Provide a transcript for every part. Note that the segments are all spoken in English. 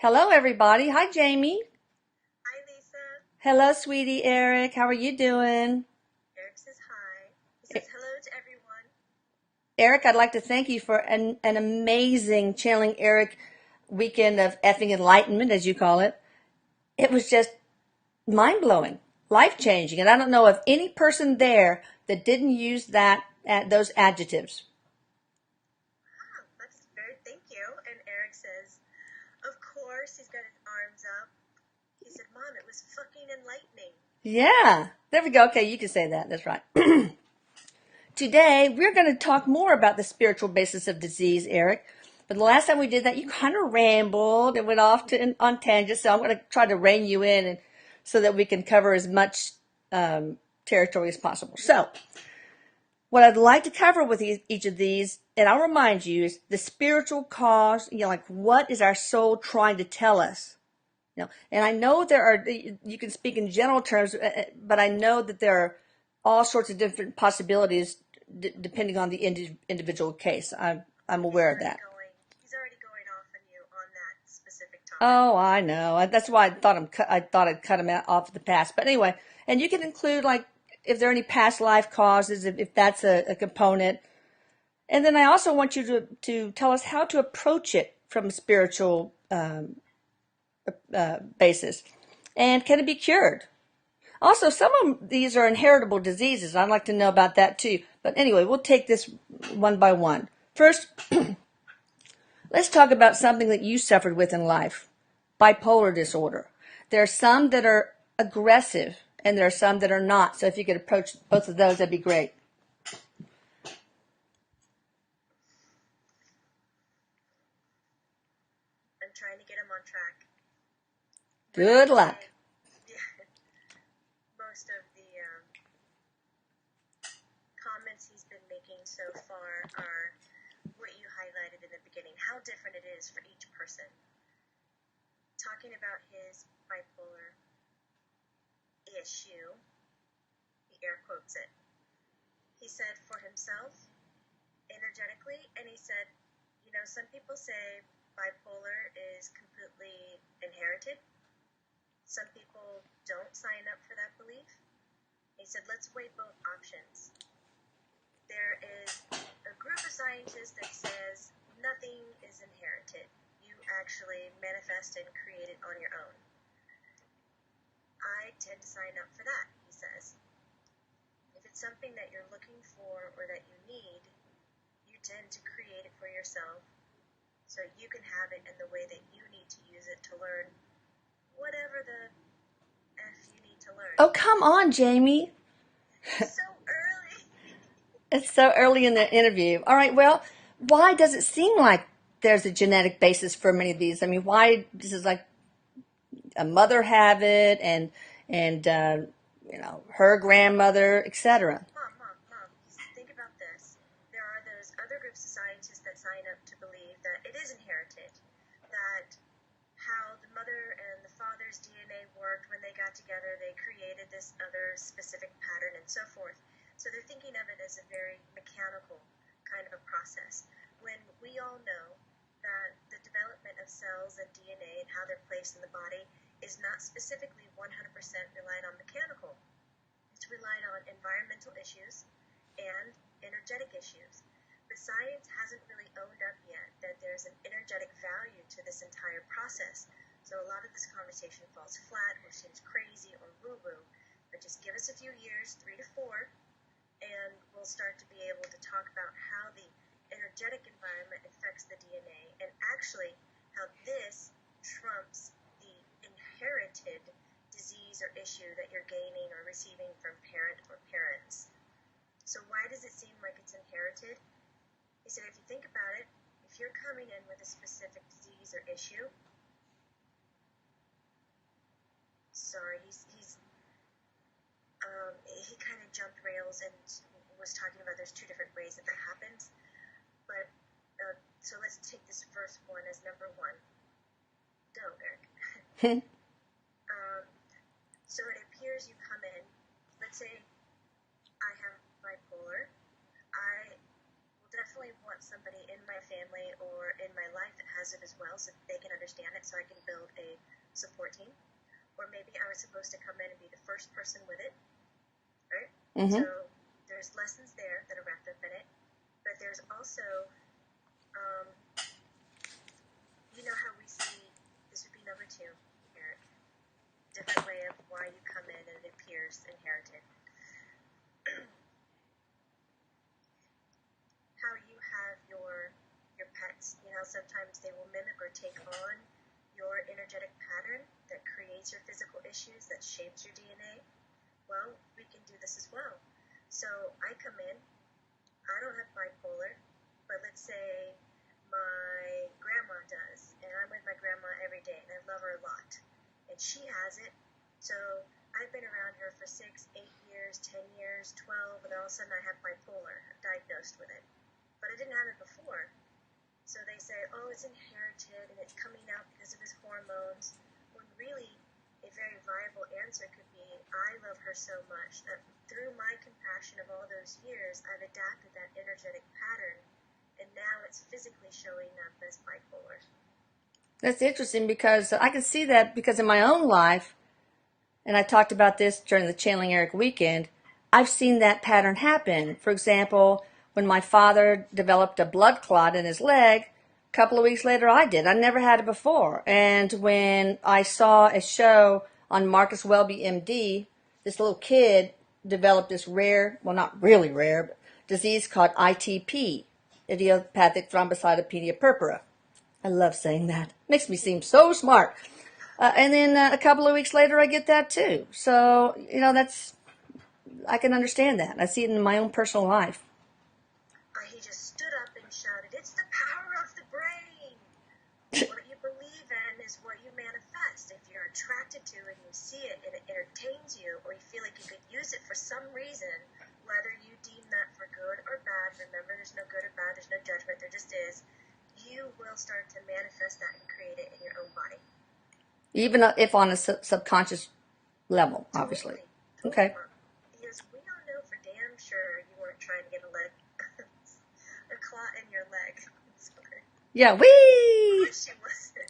Hello, everybody. Hi, Jamie. Hi, Lisa. Hello, sweetie Eric. How are you doing? Erik says hi. He E- says hello to everyone. Eric, I'd like to thank you for an amazing Channeling Eric weekend of effing enlightenment, as you call it. It was just mind blowing, life changing, and I don't know of any person there that didn't use those adjectives. That's very thank you. And Erik says, of course, he's got his arms up. He said, Mom, it was fucking enlightening. Yeah, there we go. Okay, you can say that. That's right. Today, we're going to talk more about the spiritual basis of disease, Eric. But the last time we did that, you kind of rambled and went off on tangents. So I'm going to try to rein you in so that we can cover as much territory as possible. So, what I'd like to cover with each of these, and I'll remind you, is the spiritual cause. Like what is our soul trying to tell us? And I know you can speak in general terms, but I know that there are all sorts of different possibilities depending on the individual case. I'm aware of that. He's already going off on you on that specific topic. Oh, I know. That's why I thought I'd cut him off the past. But anyway, and you can include like if there are any past life causes, if that's a component. And then I also want you to tell us how to approach it from a spiritual basis. And can it be cured? Also, some of these are inheritable diseases. I'd like to know about that too. But anyway, we'll take this one by one. First, let's talk about something that you suffered with in life, bipolar disorder. There are some that are aggressive and there are some that are not. So if you could approach both of those, that'd be great. I'm trying to get him on track. Good luck. Yeah, most of the comments he's been making so far are what you highlighted in the beginning, how different it is for each person. Talking about his bipolar issue, he air quotes it. He said for himself, energetically, and he said, some people say bipolar is completely inherited. Some people don't sign up for that belief. He said, let's weigh both options. There is a group of scientists that says nothing is inherited. You actually manifest and create it on your own. I tend to sign up for that, he says. If it's something that you're looking for or that you need, you tend to create it for yourself so you can have it in the way that you need to use it to learn whatever the F you need to learn. Oh, come on, Jamie. It's so early. It's so early in the interview. All right, well, why does it seem like there's a genetic basis for many of these? I mean, why this is like a mother have it and her grandmother, etc. Mom, think about this. There are those other groups of scientists that sign up to believe that it is inherited, that how the mother and the father's DNA worked when they got together, they created this other specific pattern and so forth. So they're thinking of it as a very mechanical kind of a process, when we all know that the development of cells and DNA and how they're placed in the body is not specifically 100% reliant on mechanical. It's relied on environmental issues and energetic issues. But science hasn't really owned up yet that there's an energetic value to this entire process. So a lot of this conversation falls flat or seems crazy or woo-woo. But just give us a few years, 3 to 4, and we'll start to be able to talk about how the energetic environment affects the DNA and actually how this trumps the inherited disease or issue that you're gaining or receiving from parent or parents. So why does it seem like it's inherited? He said, if you think about it, if you're coming in with a specific disease or issue, he kind of jumped rails and was talking about there's two different ways that happens. But so let's take this first one as number one. Go, Erik. So it appears you come in, let's say I have bipolar. I will definitely want somebody in my family or in my life that has it as well so that they can understand it so I can build a support team. Or maybe I was supposed to come in and be the first person with it, right? Mm-hmm. So there's lessons there that are wrapped up in it. But there's also, you know how we see, this would be number 2, Eric, different way of why you come in and it appears inherited. How you have your pets, you know, sometimes they will mimic or take on your energetic pattern that creates your physical issues, that shapes your DNA. Well, we can do this as well. So I come in, I don't have bipolar, but let's say my grandma does, and I'm with my grandma every day, and I love her a lot, and she has it. So I've been around her for 6, 8 years, 10 years, 12, and all of a sudden I have bipolar, diagnosed with it. But I didn't have it before. So they say, oh, it's inherited and it's coming out because of his hormones. When really, a very viable answer could be, I love her so much that through my compassion of all those years, I've adapted that energetic pattern, and now it's physically showing up as bipolar. That's interesting because I can see that because in my own life, and I talked about this during the Channeling Erik weekend, I've seen that pattern happen. For example, when my father developed a blood clot in his leg, a couple of weeks later I did. I never had it before. And when I saw a show on Marcus Welby, MD, this little kid developed this rare, well, not really rare, but disease called ITP, idiopathic thrombocytopenia purpura. I love saying that. Makes me seem so smart. And then a couple of weeks later, I get that too. So, you know, I can understand that. I see it in my own personal life. He just stood up and shouted, it's the power of the brain. What you believe in is what you manifest. If you're attracted to and you see it and it entertains you, or you feel like you could use it for some reason, whether you deem that for good or bad, remember there's no good or bad, there's no judgment, there just is, you will start to manifest that and create it in your own body. Even if on a subconscious level, obviously. Totally. Okay. Because we all know for damn sure you weren't trying to get a clot in your leg. Sorry. Yeah, wee! Of course she wasn't.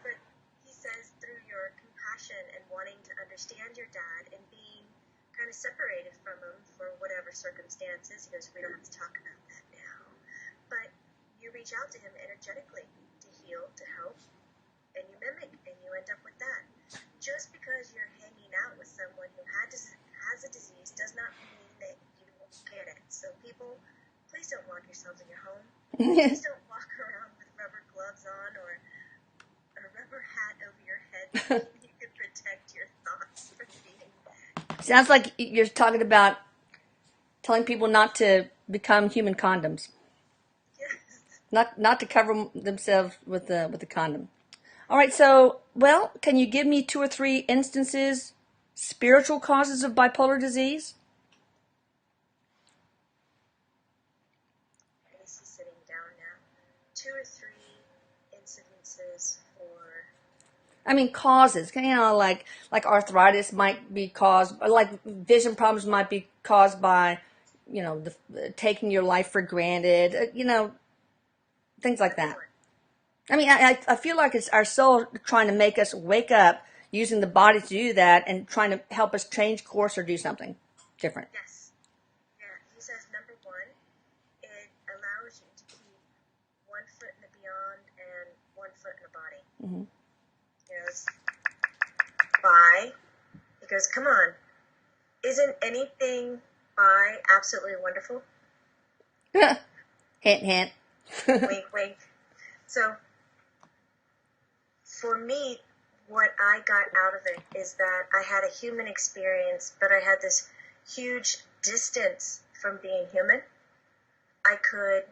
But he says through your compassion and wanting to understand your dad and being kind of separated from him for whatever circumstances, he goes, we don't have to talk about that now. But you reach out to him energetically to heal, to help, and you mimic, and you end up with that. Just because you're hanging out with someone who has a disease does not mean that you won't get it. So people, please don't lock yourselves in your home. Please don't walk around with rubber gloves on or a rubber hat over your head so you can protect your thoughts from being. Sounds like you're talking about telling people not to become human condoms. Yes. Not to cover themselves with the condom. All right, so, well, can you give me 2 or 3 instances, spiritual causes of bipolar disease? This is sitting down now. 2 or 3 incidences for. I mean, causes. You know, like arthritis might be caused, like vision problems might be caused by, you know, taking your life for granted. You know, things like that. I mean, I feel like it's our soul trying to make us wake up, using the body to do that, and trying to help us change course or do something different. Yes. Yeah. He says number 1, it allows you to keep 1 foot in the beyond and 1 foot in the body. Mm-hmm. He goes, why? He goes, come on. Isn't anything by absolutely wonderful? Hint, hint. Wink, wink. So, for me, what I got out of it is that I had a human experience, but I had this huge distance from being human. I could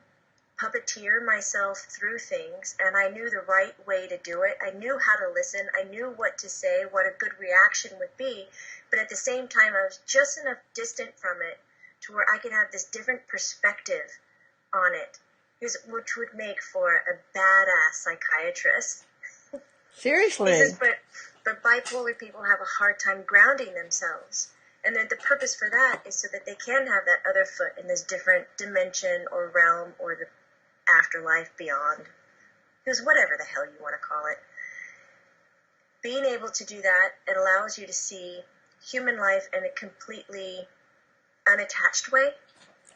puppeteer myself through things, and I knew the right way to do it. I knew how to listen. I knew what to say, what a good reaction would be. But at the same time, I was just enough distant from it to where I could have this different perspective on it, which would make for a badass psychiatrist. Seriously. He says, but bipolar people have a hard time grounding themselves. And then the purpose for that is so that they can have that other foot in this different dimension or realm or the afterlife beyond. He goes, whatever the hell you want to call it. Being able to do that, it allows you to see human life in a completely unattached way.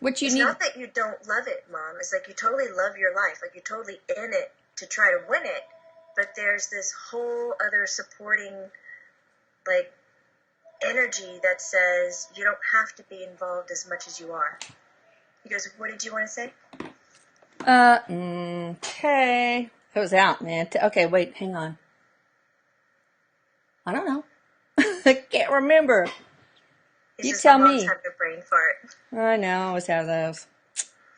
Which you It's need. not that you don't love it, Mom. It's like you totally love your life. Like you're totally in it to try to win it. But there's this whole other supporting, like, energy that says you don't have to be involved as much as you are. He goes, what did you want to say? Okay. It was out, man. Okay, wait, hang on. I don't know. I can't remember. He You says, my tell mom's me. having a brain fart. I know, I always have those.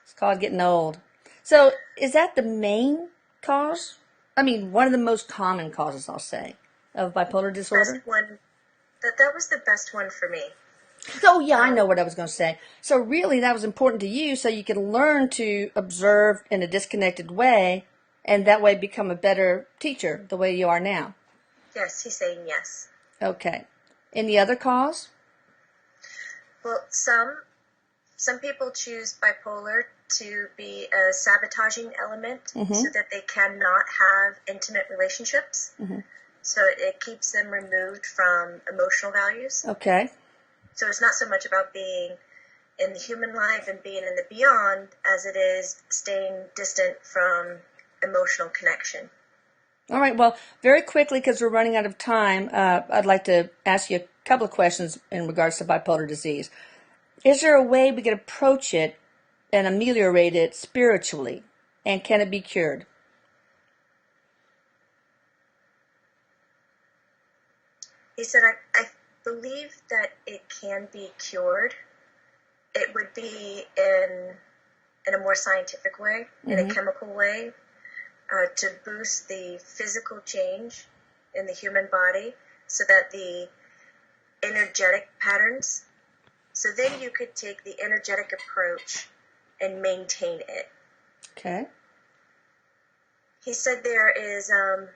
It's called getting old. So, is that the main cause? I mean, one of the most common causes, I'll say, of bipolar disorder? Best one, that was the best one for me. Oh, yeah, I know what I was going to say. So, really, that was important to you so you can learn to observe in a disconnected way and that way become a better teacher the way you are now. Yes, he's saying yes. Okay. Any other cause? Well, some people choose bipolar to be a sabotaging element so that they cannot have intimate relationships. So it keeps them removed from emotional values. Okay. So it's not so much about being in the human life and being in the beyond as it is staying distant from emotional connection. All right. Well, very quickly, because we're running out of time, I'd like to ask you a couple of questions in regards to bipolar disease. Is there a way we can approach it and ameliorate it spiritually? And can it be cured? He said, I believe that it can be cured. It would be in a more scientific way, in a chemical way, to boost the physical change in the human body so that the energetic patterns, so then you could take the energetic approach and maintain it. Okay. He said there's a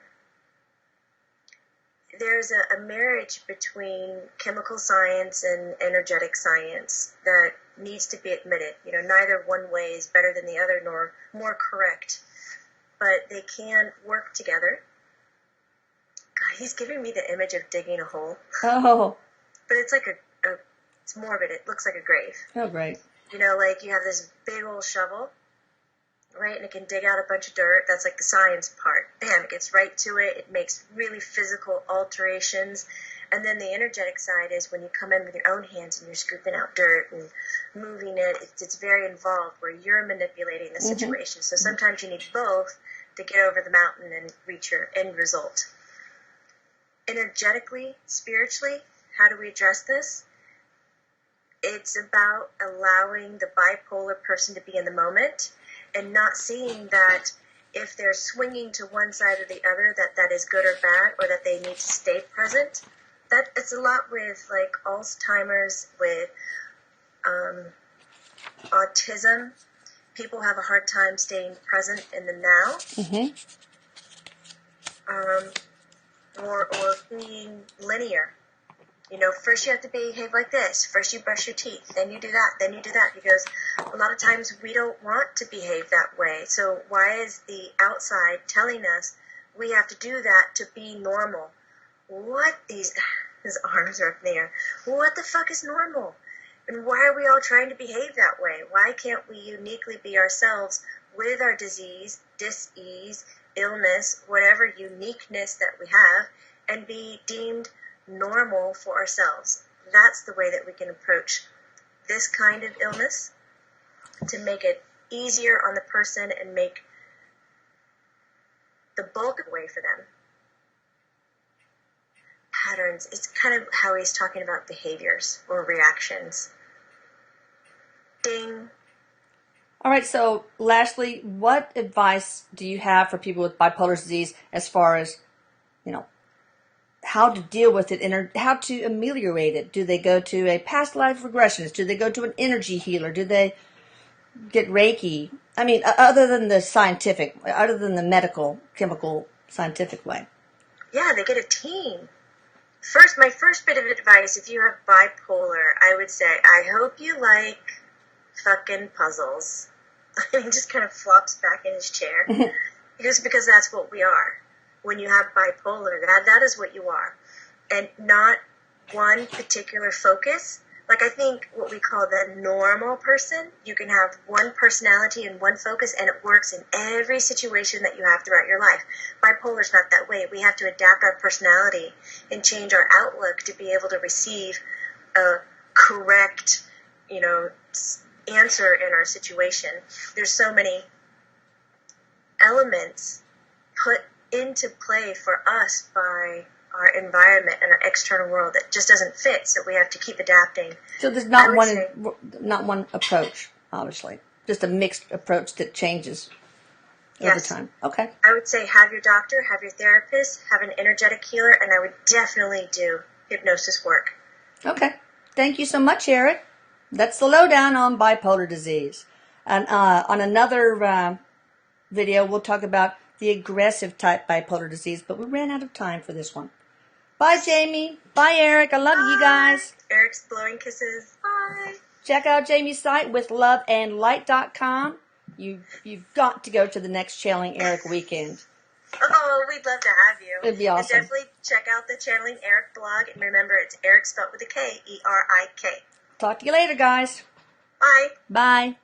marriage between chemical science and energetic science that needs to be admitted. You know, neither one way is better than the other nor more correct, but they can work together. God, he's giving me the image of digging a hole. Oh. But it's like it's morbid. It looks like a grave. Oh, great. You know, like you have this big old shovel, right? And it can dig out a bunch of dirt. That's like the science part. Bam, it gets right to it. It makes really physical alterations. And then the energetic side is when you come in with your own hands and you're scooping out dirt and moving it. It's very involved where you're manipulating the situation. So sometimes you need both to get over the mountain and reach your end result. Energetically, spiritually, how do we address this? It's about allowing the bipolar person to be in the moment and not seeing that if they're swinging to one side or the other, that is good or bad, or that they need to stay present. That it's a lot with like Alzheimer's, with autism. People have a hard time staying present in the now, or being linear. You know, first you have to behave like this. First you brush your teeth, then you do that, then you do that. Because a lot of times we don't want to behave that way. So why is the outside telling us we have to do that to be normal? What his arms are up in the air. What the fuck is normal? And why are we all trying to behave that way? Why can't we uniquely be ourselves with our disease, dis-ease, illness, whatever uniqueness that we have, and be deemed normal for ourselves? That's the way that we can approach this kind of illness to make it easier on the person and make the bulk of the way for them. Patterns, it's kind of how he's talking about behaviors or reactions. Ding. All right, so lastly, what advice do you have for people with bipolar disease as far as, you know, how to deal with it and how to ameliorate it? Do they go to a past life regressionist? Do they go to an energy healer? Do they get Reiki? I mean, other than the scientific, other than the medical, chemical, scientific way. Yeah, they get a team. My first bit of advice, if you have bipolar, I would say, I hope you like fucking puzzles. He just kind of flops back in his chair. Just because that's what we are. When you have bipolar, that is what you are. And not one particular focus. Like, I think what we call the normal person, you can have one personality and one focus, and it works in every situation that you have throughout your life. Bipolar's not that way. We have to adapt our personality and change our outlook to be able to receive a correct, answer in our situation. There's so many elements put into play for us by our environment and our external world that just doesn't fit, so we have to keep adapting. So there's not one approach, obviously. Just a mixed approach that changes over time. Okay. I would say have your doctor, have your therapist, have an energetic healer, and I would definitely do hypnosis work. Okay. Thank you so much, Erik. That's the lowdown on bipolar disease. And on another video, we'll talk about the aggressive type bipolar disease, but we ran out of time for this one. Bye, Jamie. Bye, Erik. I love you guys. Erik's blowing kisses. Bye. Check out Jamie's site withloveandlight.com. You've got to go to the next Channeling Erik weekend. Oh, we'd love to have you. It'd be awesome. And definitely check out the Channeling Erik blog. And remember, it's Erik spelled with a K, Erik. Talk to you later, guys. Bye. Bye.